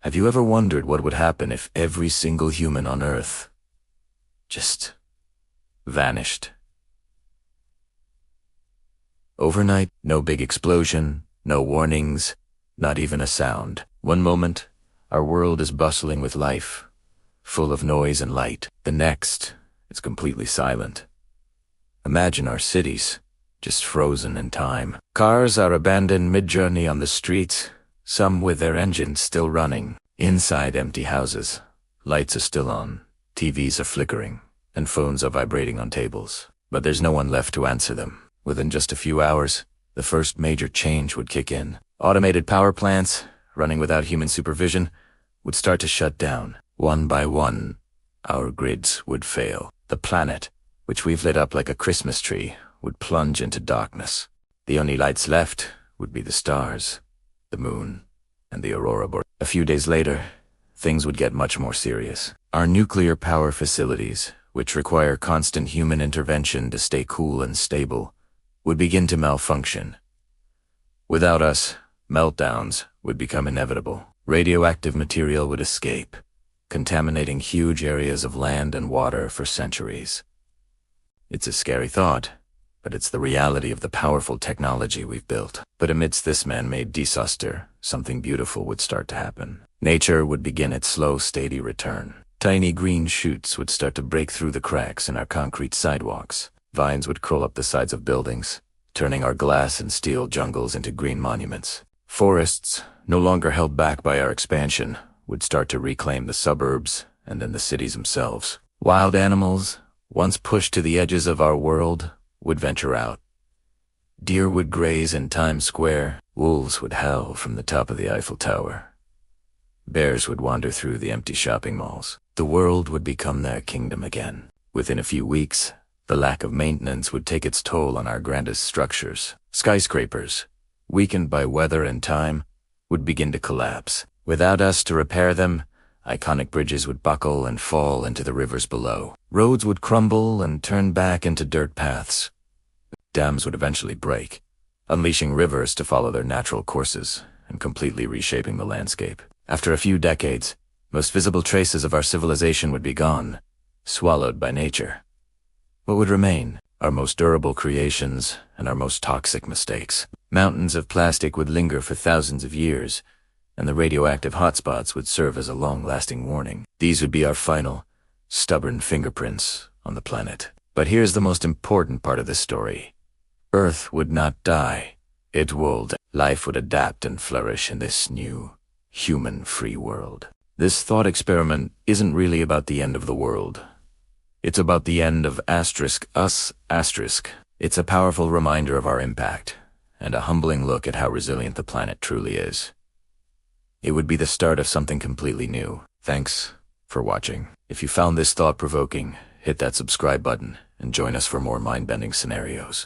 Have you ever wondered what would happen if every single human on Earth just vanished? Overnight, no big explosion, no warnings, not even a sound. One moment, our world is bustling with life, full of noise and light. The next, it's completely silent. Imagine our cities, just frozen in time. Cars are abandoned mid-journey on the streets, some with their engines still running. Inside empty houses, lights are still on, TVs are flickering, and phones are vibrating on tables. But there's no one left to answer them. Within just a few hours, the first major change would kick in. Automated power plants, running without human supervision, would start to shut down. One by one, our grids would fail. The planet, which we've lit up like a Christmas tree, would plunge into darkness. The only lights left would be the stars, the moon, and the aurora borealis. A few days later, things would get much more serious. Our nuclear power facilities, which require constant human intervention to stay cool and stable, would begin to malfunction. Without us, meltdowns would become inevitable. Radioactive material would escape, contaminating huge areas of land and water for centuries. It's a scary thought, but it's the reality of the powerful technology we've built. But amidst this man-made disaster, something beautiful would start to happen. Nature would begin its slow, steady return. Tiny green shoots would start to break through the cracks in our concrete sidewalks. Vines would crawl up the sides of buildings, turning our glass and steel jungles into green monuments. Forests, no longer held back by our expansion, would start to reclaim the suburbs and then the cities themselves. Wild animals, once pushed to the edges of our world, would venture out. Deer would graze in Times Square. Wolves would howl from the top of the Eiffel Tower. Bears would wander through the empty shopping malls. The world would become their kingdom again. Within a few weeks, the lack of maintenance would take its toll on our grandest structures. Skyscrapers, weakened by weather and time, would begin to collapse. Without us to repair them, iconic bridges would buckle and fall into the rivers below. Roads would crumble and turn back into dirt paths. Dams would eventually break, unleashing rivers to follow their natural courses and completely reshaping the landscape. After a few decades, most visible traces of our civilization would be gone, swallowed by nature. What would remain? Our most durable creations and our most toxic mistakes. Mountains of plastic would linger for thousands of years, and the radioactive hotspots would serve as a long-lasting warning. These would be our final, stubborn fingerprints on the planet. But here's the most important part of the story. Earth would not die. It would. Life would adapt and flourish in this new, human-free world. This thought experiment isn't really about the end of the world. It's about the end of us. It's a powerful reminder of our impact, and a humbling look at how resilient the planet truly is. It would be the start of something completely new. Thanks for watching. If you found this thought-provoking, hit that subscribe button and join us for more mind-bending scenarios.